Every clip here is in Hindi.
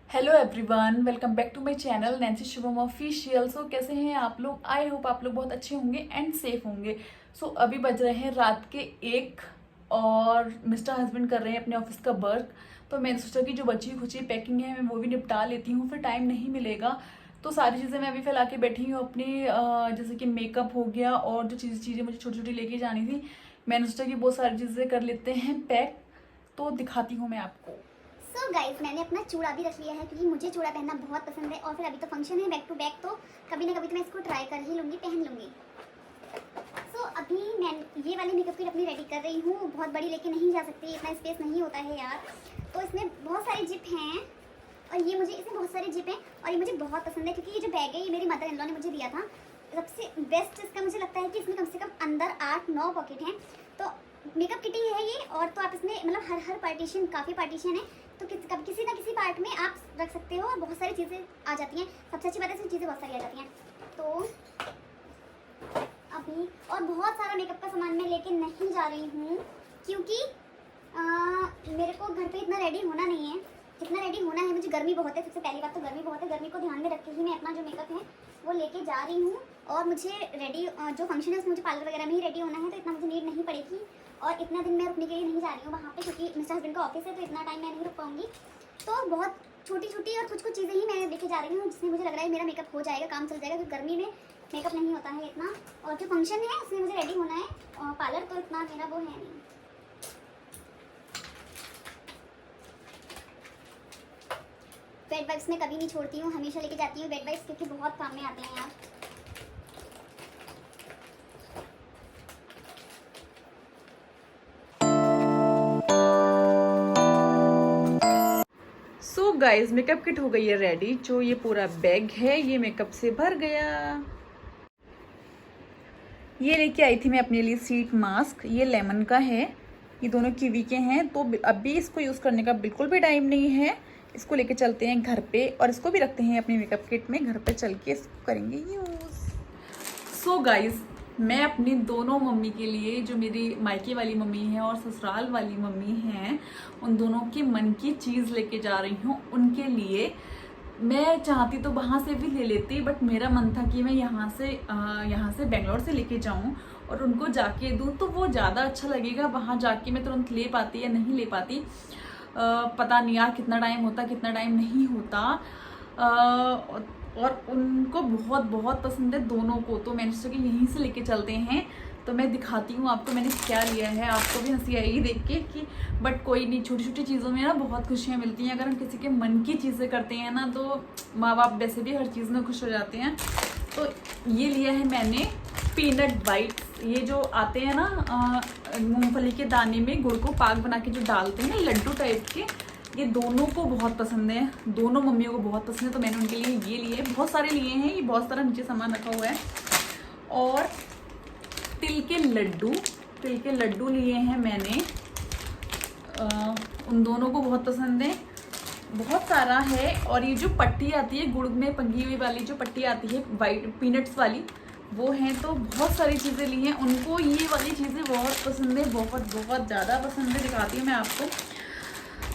Hello everyone, welcome back to my channel Nancy Shubham official. So कैसे हैं आप लोग? आई होप आप लोग बहुत अच्छे होंगे एंड सेफ होंगे। सो अभी बज रहे हैं रात के 1 और मिस्टर हस्बैंड कर रहे हैं अपने ऑफिस का वर्क। तो मैंने सोचा कि जो बची खुची पैकिंग है मैं वो भी निपटा लेती हूँ, फिर टाइम नहीं मिलेगा। तो सारी चीज़ें मैं अभी फैला के बैठी हूँ अपनी, जैसे कि मेकअप हो गया और जो चीज़ें मुझे छोटी छोटी लेके जानी थी, मैंने सोचा कि वो सारी चीज़ें कर लेते हैं पैक। तो दिखाती हूँ मैं आपको। सो गाइज मैंने अपना चूड़ा भी रख लिया है क्योंकि मुझे चूड़ा पहनना बहुत पसंद है और फिर अभी तो फंक्शन है बैक टू बैक, तो कभी ना कभी तो मैं इसको ट्राई कर ही लूँगी, पहन लूँगी। सो अभी मैं ये वाली मेकअप किट अपनी रेडी कर रही हूँ। बहुत बड़ी लेके नहीं जा सकती, इतना स्पेस नहीं होता है यार। तो इसमें बहुत सारे जिप हैं और ये मुझे इसमें बहुत सारे जिप हैं और ये मुझे बहुत पसंद है क्योंकि ये जो बैग है ये मेरी मदर इन लॉ ने मुझे दिया था। सबसे बेस्ट इसका मुझे लगता है कि इसमें कम से कम अंदर 8-9 पॉकेट हैं। तो मेकअप किट ही है ये, और तो आप इसमें मतलब हर पार्टीशन, काफ़ी पार्टीशन है, तो किसी ना किसी पार्ट में आप रख सकते हो और बहुत सारी चीज़ें आ जाती हैं। सबसे अच्छी बात है इसमें चीज़ें बहुत सारी आ जाती हैं। तो अभी और बहुत सारा मेकअप का सामान मैं लेके नहीं जा रही हूँ क्योंकि मेरे को घर पे इतना रेडी होना नहीं है जितना रेडी होना है मुझे। गर्मी बहुत है, सबसे पहली बात तो गर्मी बहुत है। गर्मी को ध्यान में रख के ही मैं अपना जो मेकअप है वो लेके जा रही हूँ। और मुझे रेडी जो फंक्शन है उसमें मुझे पार्लर वगैरह में ही रेडी होना है, तो इतना मुझे नीड नहीं पड़ेगी। और इतना दिन मैं रुकने के लिए नहीं जा रही हूँ वहाँ पे क्योंकि मिस्टर हस्बैंड का ऑफिस है, तो इतना टाइम मैं नहीं रुक पाऊँगी। तो बहुत छोटी छोटी और कुछ कुछ चीज़ें ही मैं लेके जा रही हूँ जिसमें मुझे लग रहा है मेरा मेकअप हो जाएगा, काम चल जाएगा, क्योंकि गर्मी में मेकअप नहीं होता है इतना। और जो फंक्शन है उसमें मुझे रेडी होना है, पार्लर तो इतना मेरा वो है नहीं। बेड वाइप्स मैं कभी नहीं छोड़ती हूँ, हमेशा लेके जाती हूँ बेड वाइप्स क्योंकि बहुत काम में आते हैं यार। सो गाइज मेकअप किट हो गई है रेडी। जो ये पूरा बैग है ये मेकअप से भर गया। ये लेके आई थी मैं अपने लिए सीट मास्क, ये लेमन का है, ये दोनों कीवी के हैं। तो अभी इसको यूज़ करने का बिल्कुल भी टाइम नहीं है। इसको लेके चलते हैं घर पे और इसको भी रखते हैं अपनी मेकअप किट में। घर पे चल के इसको करेंगे यूज़। सो गाइज मैं अपनी दोनों मम्मी के लिए, जो मेरी मायके वाली मम्मी है और ससुराल वाली मम्मी हैं, उन दोनों की मन की चीज़ लेके जा रही हूँ उनके लिए। मैं चाहती तो वहाँ से भी ले लेती, बट मेरा मन था कि मैं यहाँ से बेंगलोर से लेके जाऊँ और उनको जाके दूँ, तो वो ज़्यादा अच्छा लगेगा। वहाँ जाके मैं तुरंत ले पाती या नहीं ले पाती, पता नहीं यार कितना टाइम होता कितना टाइम नहीं होता। और उनको बहुत बहुत पसंद है दोनों को, तो मैंने सोचा कि यहीं से लेके चलते हैं। तो मैं दिखाती हूँ आपको मैंने क्या लिया है। आपको भी हंसी आएगी देख के कि बट कोई नहीं, छोटी छोटी चीज़ों में ना बहुत खुशियाँ मिलती हैं। अगर हम किसी के मन की चीज़ें करते हैं ना, तो माँ बाप वैसे भी हर चीज़ में खुश हो जाते हैं। तो ये लिया है मैंने पीनट बाइट्स। ये जो आते हैं ना मूंगफली के दाने में गुड़ को पाक बना के जो डालते हैं ना, लड्डू टाइप के, ये दोनों को बहुत पसंद है, दोनों मम्मियों को बहुत पसंद है। तो मैंने उनके लिए ये लिए, बहुत सारे लिए हैं, ये बहुत सारा नीचे सामान रखा हुआ है। और तिल के लड्डू लिए हैं मैंने, उन दोनों को बहुत पसंद है। बहुत सारा है। और ये जो पट्टी आती है गुड़ में पंगी हुई वाली, जो पट्टी आती है वाइट पीनट्स वाली, वो हैं। तो बहुत सारी चीज़ें ली हैं, उनको ये वाली चीज़ें बहुत पसंद है, बहुत बहुत ज़्यादा पसंद है। दिखाती हूँ मैं आपको।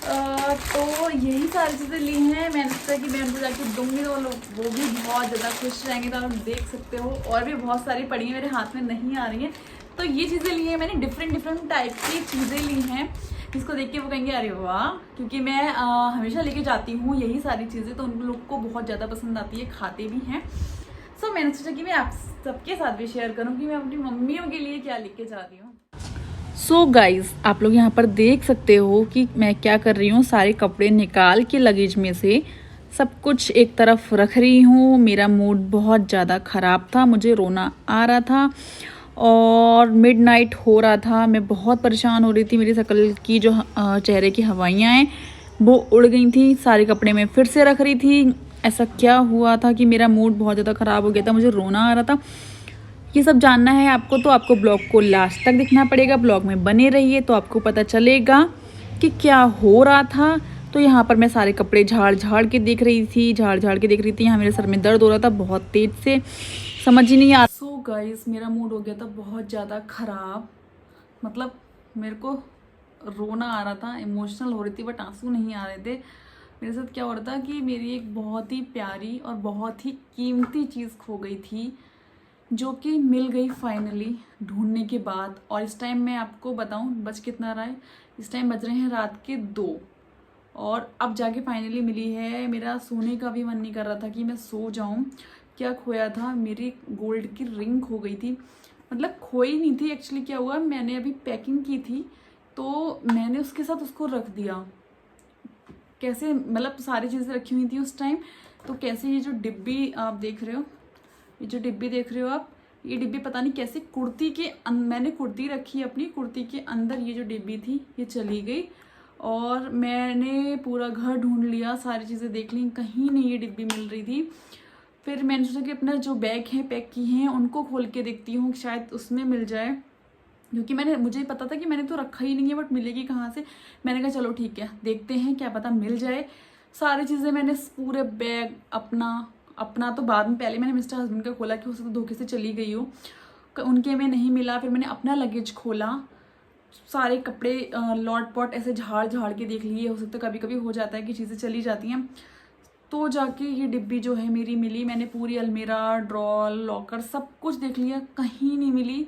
तो यही सारी चीज़ें ली हैं। मैंने सोचा कि मैं उनको जाके दूंगी तो वो भी बहुत ज़्यादा खुश रहेंगे। तो आप देख सकते हो और भी बहुत सारी पड़ी हैं, मेरे हाथ में नहीं आ रही हैं। तो ये चीज़ें ली हैं मैंने, डिफरेंट टाइप की चीज़ें ली हैं, जिसको देख के वो कहेंगे अरे वाह, क्योंकि मैं हमेशा लेके जाती हूँ यही सारी चीज़ें, तो उन लोग को बहुत ज़्यादा पसंद आती है, खाते भी हैं। सो मैंने सोचा कि मैं आप सबके साथ भी शेयर करूँ कि मैं अपनी मम्मियों के लिए क्या लेके जा रही हूँ। सो गाइज आप लोग यहाँ पर देख सकते हो कि मैं क्या कर रही हूँ। सारे कपड़े निकाल के लगेज में से सब कुछ एक तरफ रख रही हूँ। मेरा मूड बहुत ज़्यादा ख़राब था, मुझे रोना आ रहा था और मिडनाइट हो रहा था। मैं बहुत परेशान हो रही थी। मेरी शक्ल की जो चेहरे की हवाइयाँ हैं वो उड़ गई थी। सारे कपड़े मैं फिर से रख रही थी। ऐसा क्या हुआ था कि मेरा मूड बहुत ज़्यादा ख़राब हो गया था, मुझे रोना आ रहा था। ये सब जानना है आपको तो आपको ब्लॉग को लास्ट तक देखना पड़ेगा। ब्लॉग में बने रहिए तो आपको पता चलेगा कि क्या हो रहा था। तो यहाँ पर मैं सारे कपड़े झाड़ झाड़ के देख रही थी, यहाँ मेरे सर में दर्द हो रहा था बहुत तेज से, समझ ही नहीं आ। सो गाइस मेरा मूड हो गया था बहुत ज़्यादा ख़राब, मतलब मेरे को रोना आ रहा था, इमोशनल हो रही थी, बट आंसू नहीं आ रहे थे। मेरे साथ क्या हो रहा था कि मेरी एक बहुत ही प्यारी और बहुत ही कीमती चीज़ खो गई थी, जो कि मिल गई फाइनली ढूंढने के बाद। और इस टाइम मैं आपको बताऊं बज कितना रहा है, इस टाइम बज रहे हैं रात के 2 और अब जाके फाइनली मिली है। मेरा सोने का भी मन नहीं कर रहा था कि मैं सो जाऊं। क्या खोया था, मेरी गोल्ड की रिंग खो गई थी। मतलब खोई नहीं थी एक्चुअली, क्या हुआ मैंने अभी पैकिंग की थी तो मैंने उसके साथ उसको रख दिया। कैसे, मतलब सारी चीज़ें रखी हुई थी उस टाइम, तो कैसे ये जो डिब्बी आप देख रहे हो, ये जो डिब्बी देख रहे हो आप, ये डिब्बी पता नहीं कैसे कुर्ती के मैंने कुर्ती रखी अपनी कुर्ती के अंदर, ये जो डिब्बी थी ये चली गई। और मैंने पूरा घर ढूंढ लिया, सारी चीज़ें देख ली, कहीं नहीं ये डिब्बी मिल रही थी। फिर मैंने सोचा कि अपना जो बैग है पैक की हैं उनको खोल के देखती हूँ, शायद उसमें मिल जाए, क्योंकि मुझे पता था कि मैंने तो रखा ही नहीं है, बट मिलेगी कहाँ से। मैंने कहा चलो ठीक है देखते हैं, क्या पता मिल जाए। सारी चीज़ें मैंने पूरे बैग अपना तो बाद में, पहले मैंने मिस्टर हस्बैंड का खोला कि हो सकता है धोखे से चली गई हो, उनके में नहीं मिला। फिर मैंने अपना लगेज खोला, सारे कपड़े लॉट पॉट ऐसे झाड़ के देख लिए, हो सकता है कभी कभी हो जाता है कि चीज़ें चली जाती हैं। तो जाके ये डिब्बी जो है मेरी मिली। मैंने पूरी अलमीरा, ड्रॉर, लॉकर सब कुछ देख लिया, कहीं नहीं मिली।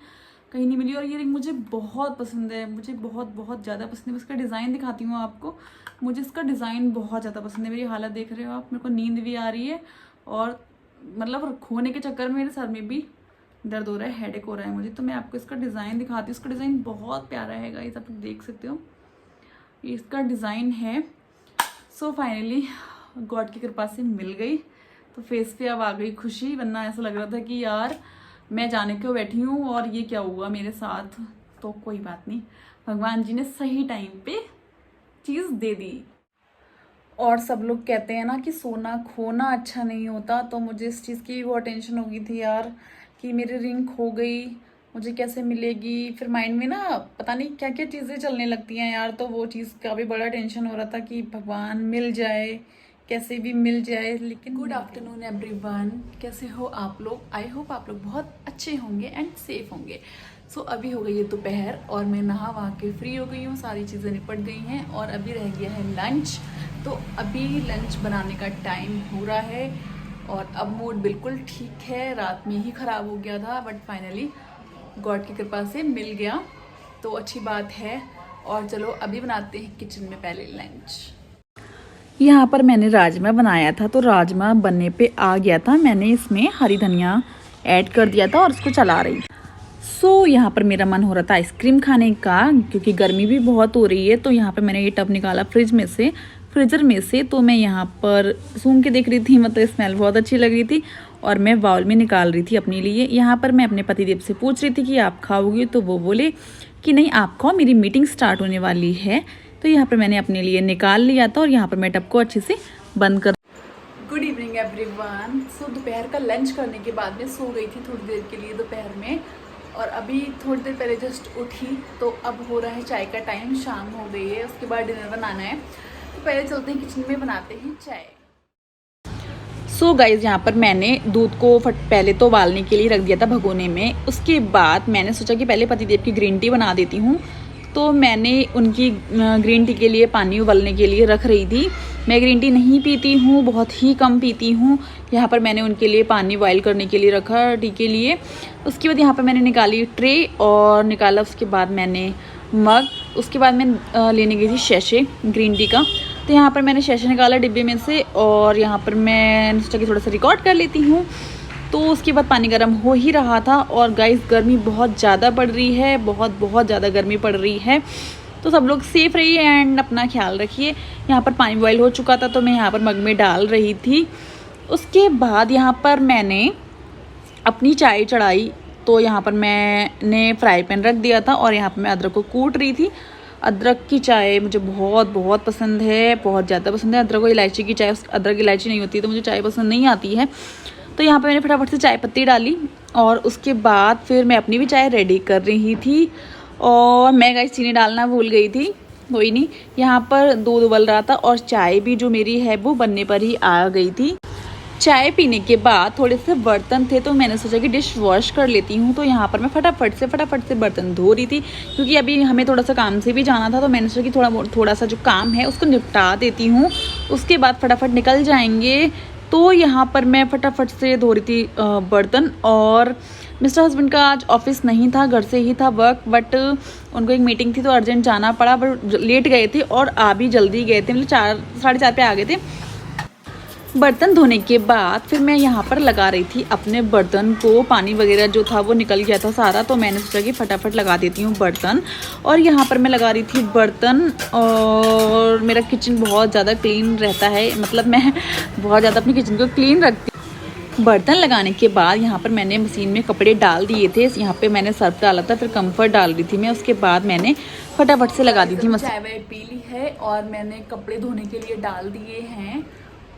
और ये रिंग मुझे बहुत पसंद है, मुझे बहुत ज़्यादा पसंद है। इसका डिज़ाइन दिखाती हूँ आपको, मुझे इसका डिज़ाइन बहुत ज़्यादा पसंद है। मेरी हालत देख रहे हो आप, मेरे को नींद भी आ रही है और मतलब खोने के चक्कर में मेरे सर में भी दर्द हो रहा है, हेडेक हो रहा है मुझे। तो मैं आपको इसका डिज़ाइन दिखाती हूँ। इसका डिज़ाइन बहुत प्यारा है गाइस, आप देख सकते हो, ये इसका डिज़ाइन है। सो फाइनली गॉड की कृपा से मिल गई, तो फेस पे अब आ गई खुशी, वरना ऐसा लग रहा था कि यार मैं जाने क्यों बैठी हूँ और ये क्या हुआ मेरे साथ। तो कोई बात नहीं, भगवान जी ने सही टाइम पे चीज़ दे दी। और सब लोग कहते हैं ना कि सोना खोना अच्छा नहीं होता, तो मुझे इस चीज़ की बहुत टेंशन हो गई थी यार कि मेरी रिंग खो गई, मुझे कैसे मिलेगी। फिर माइंड में ना पता नहीं क्या क्या चीज़ें चलने लगती हैं यार, तो वो चीज़ का भी बड़ा टेंशन हो रहा था कि भगवान मिल जाए, कैसे भी मिल जाए। लेकिन गुड आफ्टरनून एवरीवन, कैसे हो आप लोग? आई होप आप लोग बहुत अच्छे होंगे एंड सेफ होंगे। सो अभी हो गई है दोपहर और मैं नहा वहा के फ्री हो गई हूँ, सारी चीज़ें निपट गई हैं और अभी रह गया है लंच। तो अभी लंच बनाने का टाइम हो रहा है और अब मूड बिल्कुल ठीक है, रात में ही ख़राब हो गया था बट फाइनली गॉड की कृपा से मिल गया, तो अच्छी बात है। और चलो अभी बनाते हैं किचन में पहले लंच। यहाँ पर मैंने राजमा बनाया था, तो राजमा बनने पे आ गया था, मैंने इसमें हरी धनिया ऐड कर दिया था और उसको चला रही। सो यहाँ पर मेरा मन हो रहा था आइसक्रीम खाने का, क्योंकि गर्मी भी बहुत हो रही है। तो यहाँ पर मैंने ये टब निकाला फ्रीज़र में से, तो मैं यहाँ पर सूंघ के देख रही थी, मतलब स्मेल बहुत अच्छी लग रही थी और मैं बाउल में निकाल रही थी अपने लिए। यहाँ पर मैं अपने पतिदेव से पूछ रही थी कि आप खाओगी, तो वो बोले कि नहीं आप खाओ, मेरी मीटिंग स्टार्ट होने वाली है। तो यहाँ पर मैंने अपने लिए निकाल लिया था और यहाँ पर मैं टब को अच्छे से बंद कर। Good evening everyone. सो दोपहर का लंच करने के बाद में सो गई थी थोड़ी देर के लिए दोपहर में, और अभी थोड़ी देर पहले जस्ट उठी। तो अब हो रहा है चाय का टाइम, शाम हो गई है, उसके बाद डिनर बनाना है। तो पहले चलते हैं किचन में, बनाते हैं चाय। सो गाइज यहाँ पर मैंने दूध को पहले तो उबालने के लिए रख दिया था भगोने में। उसके बाद मैंने सोचा कि पहले पतिदेव की ग्रीन टी बना देती हूँ, तो मैंने उनकी ग्रीन टी के लिए पानी उबालने के लिए रख रही थी। मैं ग्रीन टी नहीं पीती हूँ, बहुत ही कम पीती हूँ। यहाँ पर मैंने उनके लिए पानी बॉयल करने के लिए रखा टी के लिए। उसके बाद यहाँ पर मैंने निकाली ट्रे और निकाला उसके बाद मैंने मग। उसके बाद मैं लेने गई थी शैशे ग्रीन टी का, तो यहाँ पर मैंने शैशे निकाला डिब्बे में से और यहाँ पर मैं सोचा कि थोड़ा सा रिकॉर्ड कर लेती हूँ। तो उसके बाद पानी गर्म हो ही रहा था और गाइस गर्मी बहुत ज़्यादा पड़ रही है, बहुत ज़्यादा गर्मी पड़ रही है। तो सब लोग सेफ रहिए एंड अपना ख्याल रखिए। यहाँ पर पानी बॉयल हो चुका था, तो मैं यहाँ पर मग में डाल रही थी। उसके बाद यहाँ पर मैंने अपनी चाय चढ़ाई, तो यहाँ पर मैंने फ्राई पैन रख दिया था और यहाँ पर मैं अदरक को कूट रही थी। अदरक की चाय मुझे बहुत पसंद है, बहुत ज़्यादा पसंद है। अदरक और इलायची की चाय, अदरक इलायची नहीं होती तो मुझे चाय पसंद नहीं आती है। तो यहाँ पे मैंने फटाफट से चाय पत्ती डाली और उसके बाद फिर मैं अपनी भी चाय रेडी कर रही थी। और मैं गाइस चीनी डालना भूल गई थी, कोई नहीं। यहाँ पर दूध उबल रहा था और चाय भी जो मेरी है वो बनने पर ही आ गई थी। चाय पीने के बाद थोड़े से बर्तन थे, तो मैंने सोचा कि डिश वॉश कर लेती हूँ। तो यहाँ पर मैं फटाफट से बर्तन धो रही थी, क्योंकि अभी हमें थोड़ा सा काम से भी जाना था। तो मैंने सोचा कि थोड़ा सा जो काम है उसको निपटा देती हूँ उसके बाद फटाफट निकल जाएंगे। तो यहाँ पर मैं फटाफट से धो रही थी बर्तन, और मिस्टर हस्बैंड का आज ऑफिस नहीं था, घर से ही था वर्क, बट उनको एक मीटिंग थी तो अर्जेंट जाना पड़ा, बट लेट गए थे और आ भी जल्दी गए थे, मतलब 4 साढ़े 4 पे आ गए थे। बर्तन धोने के बाद फिर मैं यहाँ पर लगा रही थी अपने बर्तन को, पानी वगैरह जो था वो निकल गया था सारा, तो मैंने सोचा कि फटाफट लगा देती हूँ बर्तन। और यहाँ पर मैं लगा रही थी बर्तन, और मेरा किचन बहुत ज़्यादा क्लीन रहता है, मतलब मैं बहुत ज़्यादा अपनी किचन को क्लीन रखती हूँ। बर्तन लगाने के बाद यहाँ पर मैंने मशीन में कपड़े डाल दिए थे, यहाँ पे मैंने सर्फ डाला था, फिर कंफर्ट डाल रही थी मैं, उसके बाद मैंने फटाफट से लगा दी थी मशीन। चाय वाय पी ली है और मैंने कपड़े धोने के लिए डाल दिए हैं,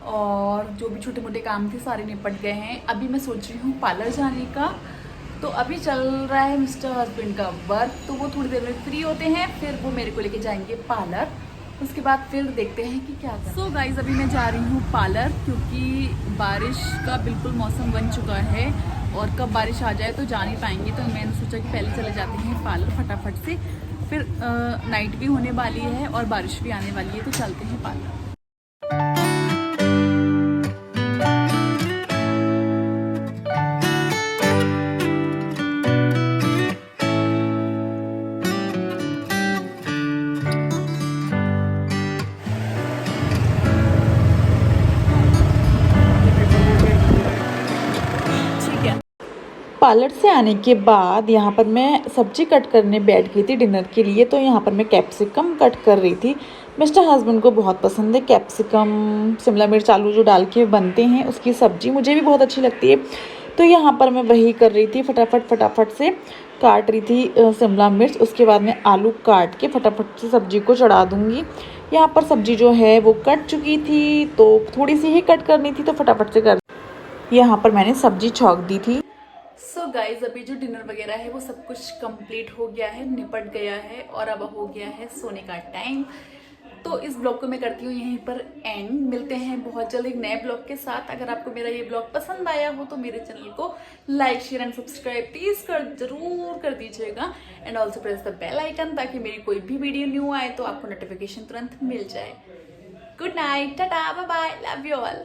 और जो भी छोटे मोटे काम थे सारे निपट गए हैं। अभी मैं सोच रही हूँ पार्लर जाने का, तो अभी चल रहा है मिस्टर हस्बैंड का वर्क, तो वो थोड़ी देर में फ्री होते हैं, फिर वो मेरे को लेके जाएंगे पार्लर, उसके बाद फिर देखते हैं कि क्या करना। सो गाइज अभी मैं जा रही हूँ पार्लर, क्योंकि बारिश का बिल्कुल मौसम बन चुका है, और कब बारिश आ जाए तो जा नहीं पाएंगे, तो मैंने सोचा कि पहले चले जाते हैं पार्लर फटाफट से, फिर नाइट भी होने वाली है और बारिश भी आने वाली है, तो चलते हैं पार्लर। पार्लर से आने के बाद यहाँ पर मैं सब्जी कट करने बैठ गई थी डिनर के लिए, तो यहाँ पर मैं कैप्सिकम कट कर रही थी। मिस्टर हस्बैंड को बहुत पसंद है कैप्सिकम, शिमला मिर्च, आलू जो डाल के बनते हैं उसकी सब्ज़ी, मुझे भी बहुत अच्छी लगती है, तो यहाँ पर मैं वही कर रही थी, फटाफट से काट रही थी शिमला मिर्च, उसके बाद मैं आलू काट के फटाफट से सब्ज़ी को चढ़ा दूँगी। यहाँ पर सब्ज़ी जो है वो कट चुकी थी, तो थोड़ी सी ही कट करनी थी, तो फटाफट से कर, यहाँ पर मैंने सब्ज़ी छौंक दी थी। सो गाइज अभी जो डिनर वगैरह है वो सब कुछ कंप्लीट हो गया है, निपट गया है, और अब हो गया है सोने का टाइम। तो इस ब्लॉग को मैं करती हूँ यहीं पर एंड। मिलते हैं बहुत जल्द एक नए ब्लॉग के साथ। अगर आपको मेरा ये ब्लॉग पसंद आया हो तो मेरे चैनल को like, share and subscribe please जरूर कर दीजिएगा, and also press the bell icon, ताकि मेरी कोई भी वीडियो न्यू आए तो आपको नोटिफिकेशन तुरंत मिल जाए। Good night, tata, bye bye, love you all.